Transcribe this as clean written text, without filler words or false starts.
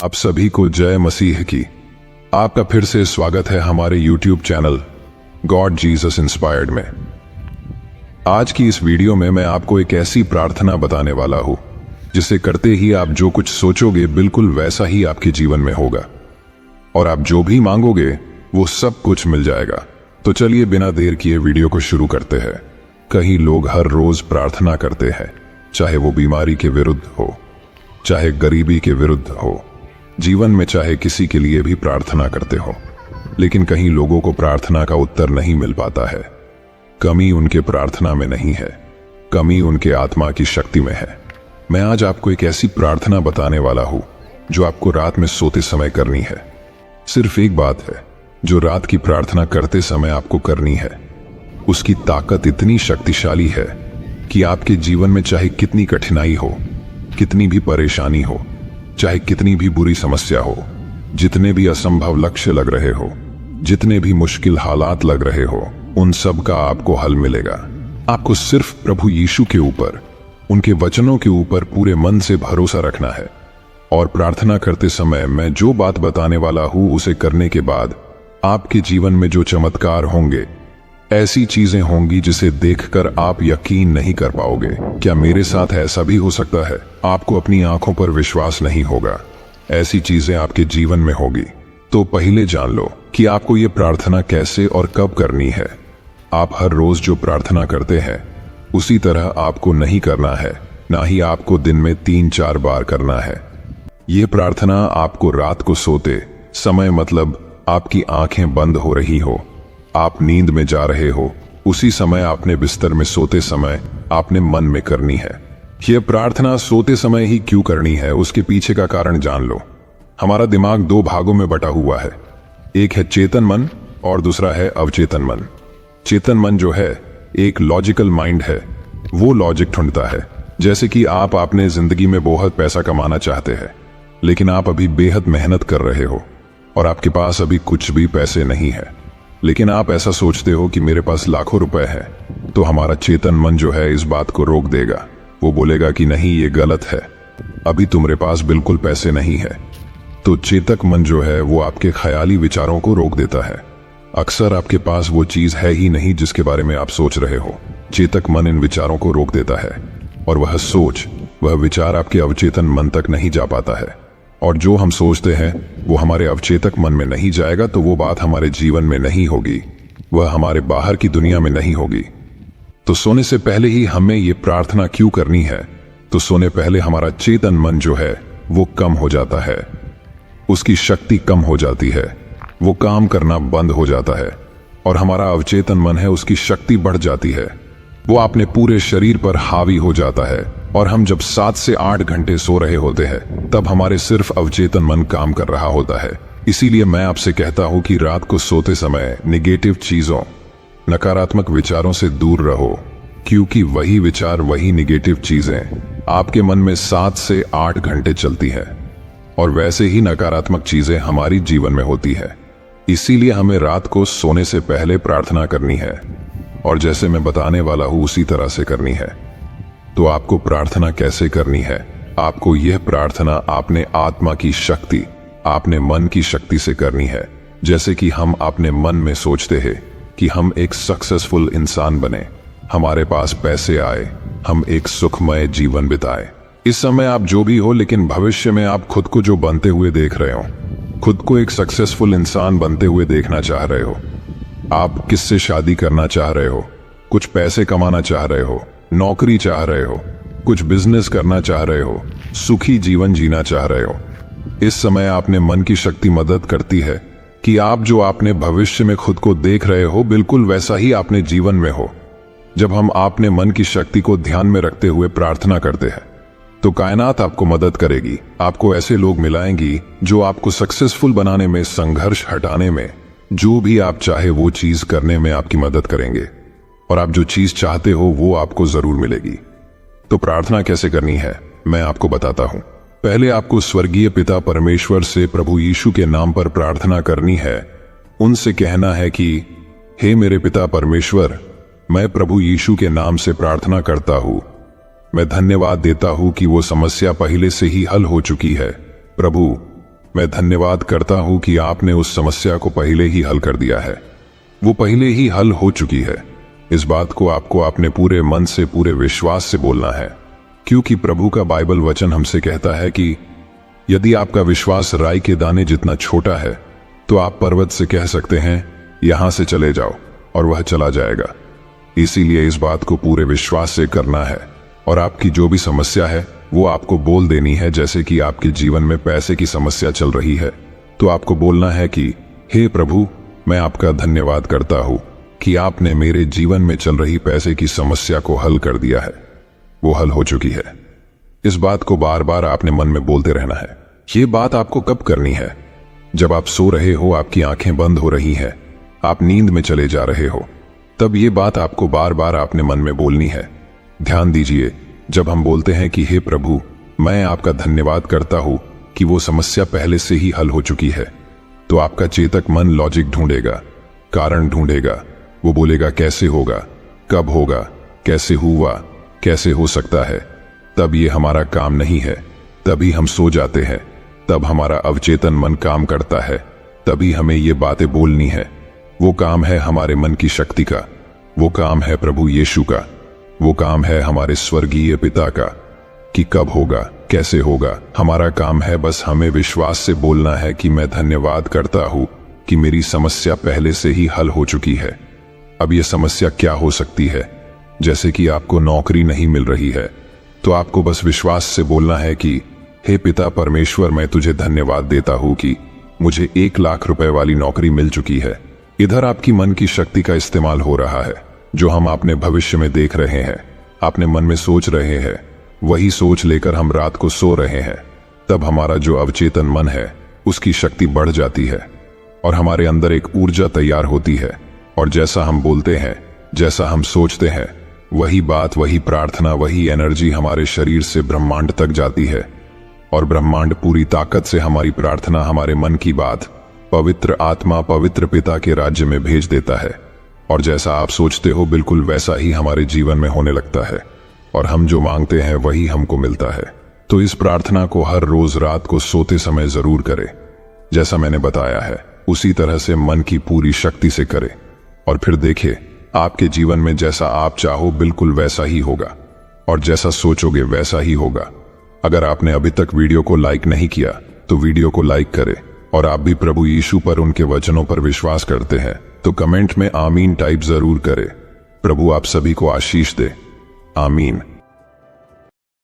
आप सभी को जय मसीह की। आपका फिर से स्वागत है हमारे YouTube channel God Jesus inspired में। आज की इस वीडियो में मैं आपको एक ऐसी प्रार्थना बताने वाला हूं जिसे करते ही आप जो कुछ सोचोगे बिल्कुल वैसा ही आपके जीवन में होगा और आप जो भी मांगोगे वो सब कुछ मिल जाएगा। तो चलिए बिना देर किए वीडियो को शुरू करते हैं। कई लोग हर रोज प्रार्थना करते हैं, चाहे वो बीमारी के विरुद्ध हो, चाहे गरीबी के विरुद्ध हो, जीवन में चाहे किसी के लिए भी प्रार्थना करते हो, लेकिन कहीं लोगों को प्रार्थना का उत्तर नहीं मिल पाता है। कमी उनके प्रार्थना में नहीं है, कमी उनके आत्मा की शक्ति में है। मैं आज आपको एक ऐसी प्रार्थना बताने वाला हूं जो आपको रात में सोते समय करनी है। सिर्फ एक बात है जो रात की प्रार्थना करते समय आपको करनी है। उसकी ताकत इतनी शक्तिशाली है कि आपके जीवन में चाहे कितनी कठिनाई हो, कितनी भी परेशानी हो, चाहे कितनी भी बुरी समस्या हो, जितने भी असंभव लक्ष्य लग रहे हो, जितने भी मुश्किल हालात लग रहे हो, उन सब का आपको हल मिलेगा। आपको सिर्फ प्रभु यीशु के ऊपर, उनके वचनों के ऊपर पूरे मन से भरोसा रखना है और प्रार्थना करते समय मैं जो बात बताने वाला हूं उसे करने के बाद आपके जीवन में जो चमत्कार होंगे, ऐसी चीजें होंगी जिसे देखकर आप यकीन नहीं कर पाओगे। क्या मेरे साथ ऐसा भी हो सकता है? आपको अपनी आंखों पर विश्वास नहीं होगा। ऐसी चीजें आपके जीवन में होगी। तो पहले जान लो कि आपको ये प्रार्थना कैसे और कब करनी है। आप हर रोज जो प्रार्थना करते हैं उसी तरह आपको नहीं करना है, ना ही आपको दिन में 3-4 बार करना है। ये प्रार्थना आपको रात को सोते समय, मतलब आपकी आंखें बंद हो रही हो, आप नींद में जा रहे हो, उसी समय आपने बिस्तर में सोते समय आपने मन में करनी है। यह प्रार्थना सोते समय ही क्यों करनी है, उसके पीछे का कारण जान लो। हमारा दिमाग 2 भागों में बटा हुआ है। एक है चेतन मन और दूसरा है अवचेतन मन। चेतन मन जो है एक लॉजिकल माइंड है, वो लॉजिक ढूंढता है। जैसे कि आप अपने जिंदगी में बहुत पैसा कमाना चाहते हैं, लेकिन आप अभी बेहद मेहनत कर रहे हो और आपके पास अभी कुछ भी पैसे नहीं है, लेकिन आप ऐसा सोचते हो कि मेरे पास लाखों रुपए है। तो हमारा चेतन मन जो है इस बात को रोक देगा। वो बोलेगा कि नहीं, ये गलत है, अभी तुम्हारे पास बिल्कुल पैसे नहीं है। तो चेतक मन जो है वो आपके ख्याली विचारों को रोक देता है। अक्सर आपके पास वो चीज है ही नहीं जिसके बारे में आप सोच रहे हो। चेतक मन इन विचारों को रोक देता है और वह सोच, वह विचार आपके अवचेतन मन तक नहीं जा पाता है। और जो हम सोचते हैं वो हमारे अवचेतक मन में नहीं जाएगा तो वो बात हमारे जीवन में नहीं होगी, वह हमारे बाहर की दुनिया में नहीं होगी। तो सोने से पहले ही हमें ये प्रार्थना क्यों करनी है? तो सोने पहले हमारा चेतन मन जो है वो कम हो जाता है, उसकी शक्ति कम हो जाती है, वो काम करना बंद हो जाता है और हमारा अवचेतन मन है उसकी शक्ति बढ़ जाती है। वो अपने पूरे शरीर पर हावी हो जाता है और हम जब 7 से 8 घंटे सो रहे होते हैं तब हमारे सिर्फ अवचेतन मन काम कर रहा होता है। इसीलिए मैं आपसे कहता हूं कि रात को सोते समय नेगेटिव चीजों, नकारात्मक विचारों से दूर रहो, क्योंकि वही विचार, वही नेगेटिव चीजें आपके मन में 7 से 8 घंटे चलती है और वैसे ही नकारात्मक चीजें हमारी जीवन में होती है। इसीलिए हमें रात को सोने से पहले प्रार्थना करनी है और जैसे मैं बताने वाला हूं उसी तरह से करनी है। तो आपको प्रार्थना कैसे करनी है? आपको यह प्रार्थना आपने आत्मा की शक्ति, आपने मन की शक्ति से करनी है। जैसे कि हम अपने मन में सोचते हैं कि हम एक सक्सेसफुल इंसान बने, हमारे पास पैसे आए, हम एक सुखमय जीवन बिताए। इस समय आप जो भी हो, लेकिन भविष्य में आप खुद को जो बनते हुए देख रहे हो, खुद को एक सक्सेसफुल इंसान बनते हुए देखना चाह रहे हो। आप किससे शादी करना चाह रहे हो, कुछ पैसे कमाना चाह रहे हो, नौकरी चाह रहे हो, कुछ बिजनेस करना चाह रहे हो, सुखी जीवन जीना चाह रहे हो। इस समय आपने मन की शक्ति मदद करती है कि आप जो आपने भविष्य में खुद को देख रहे हो बिल्कुल वैसा ही आपने जीवन में हो। जब हम आपने मन की शक्ति को ध्यान में रखते हुए प्रार्थना करते हैं तो कायनात आपको मदद करेगी। आपको ऐसे लोग मिलाएंगी जो आपको सक्सेसफुल बनाने में, संघर्ष हटाने में, जो भी आप चाहे वो चीज करने में आपकी मदद करेंगे और आप जो चीज चाहते हो वो आपको जरूर मिलेगी। तो प्रार्थना कैसे करनी है मैं आपको बताता हूं। पहले आपको स्वर्गीय पिता परमेश्वर से प्रभु यीशु के नाम पर प्रार्थना करनी है। उनसे कहना है कि हे मेरे पिता परमेश्वर, मैं प्रभु यीशु के नाम से प्रार्थना करता हूं। मैं धन्यवाद देता हूं कि वो समस्या पहले से ही हल हो चुकी है। प्रभु, मैं धन्यवाद करता हूं कि आपने उस समस्या को पहले ही हल कर दिया है। वो पहले ही हल हो चुकी है। इस बात को आपको अपने पूरे मन से, पूरे विश्वास से बोलना है, क्योंकि प्रभु का बाइबल वचन हमसे कहता है कि यदि आपका विश्वास राई के दाने जितना छोटा है तो आप पर्वत से कह सकते हैं यहां से चले जाओ और वह चला जाएगा। इसीलिए इस बात को पूरे विश्वास से करना है और आपकी जो भी समस्या है वो आपको बोल देनी है। जैसे कि आपके जीवन में पैसे की समस्या चल रही है तो आपको बोलना है कि हे प्रभु, मैं आपका धन्यवाद करता हूं कि आपने मेरे जीवन में चल रही पैसे की समस्या को हल कर दिया है। वो हल हो चुकी है। इस बात को बार बार आपने मन में बोलते रहना है। ये बात आपको कब करनी है? जब आप सो रहे हो, आपकी आंखें बंद हो रही हैं, आप नींद में चले जा रहे हो, तब ये बात आपको बार बार अपने मन में बोलनी है। ध्यान दीजिए, जब हम बोलते हैं कि हे प्रभु, मैं आपका धन्यवाद करता हूं कि वो समस्या पहले से ही हल हो चुकी है, तो आपका चेतक मन लॉजिक ढूंढेगा, कारण ढूंढेगा। वो बोलेगा कैसे होगा, कब होगा, कैसे हुआ, कैसे हो सकता है। तब ये हमारा काम नहीं है, तभी हम सो जाते हैं, तब हमारा अवचेतन मन काम करता है, तभी हमें ये बातें बोलनी है। वो काम है हमारे मन की शक्ति का, वो काम है प्रभु यीशु का, वो काम है हमारे स्वर्गीय पिता का कि कब होगा, कैसे होगा। हमारा काम है बस हमें विश्वास से बोलना है कि मैं धन्यवाद करता हूं कि मेरी समस्या पहले से ही हल हो चुकी है। अब ये समस्या क्या हो सकती है? जैसे कि आपको नौकरी नहीं मिल रही है, तो आपको बस विश्वास से बोलना है कि हे पिता परमेश्वर, मैं तुझे धन्यवाद देता हूं कि मुझे 1 लाख रुपए वाली नौकरी मिल चुकी है। इधर आपकी मन की शक्ति का इस्तेमाल हो रहा है, जो हम अपने भविष्य में देख रहे हैं, अपने मन में सोच रहे हैं, वही सोच लेकर हम रात को सो रहे हैं। तब हमारा जो अवचेतन मन है उसकी शक्ति बढ़ जाती है और हमारे अंदर एक ऊर्जा तैयार होती है, और जैसा हम बोलते हैं, जैसा हम सोचते हैं, वही बात, वही प्रार्थना, वही एनर्जी हमारे शरीर से ब्रह्मांड तक जाती है, और ब्रह्मांड पूरी ताकत से हमारी प्रार्थना, हमारे मन की बात पवित्र आत्मा, पवित्र पिता के राज्य में भेज देता है। और जैसा आप सोचते हो बिल्कुल वैसा ही हमारे जीवन में होने लगता है, और हम जो मांगते हैं वही हमको मिलता है। तो इस प्रार्थना को हर रोज रात को सोते समय जरूर करें। जैसा मैंने बताया है उसी तरह से मन की पूरी शक्ति से करें, और फिर देखिए आपके जीवन में जैसा आप चाहो बिल्कुल वैसा ही होगा, और जैसा सोचोगे वैसा ही होगा। अगर आपने अभी तक वीडियो को लाइक नहीं किया तो वीडियो को लाइक करें, और आप भी प्रभु यीशु पर, उनके वचनों पर विश्वास करते हैं तो कमेंट में आमीन टाइप जरूर करें। प्रभु आप सभी को आशीष दे। आमीन।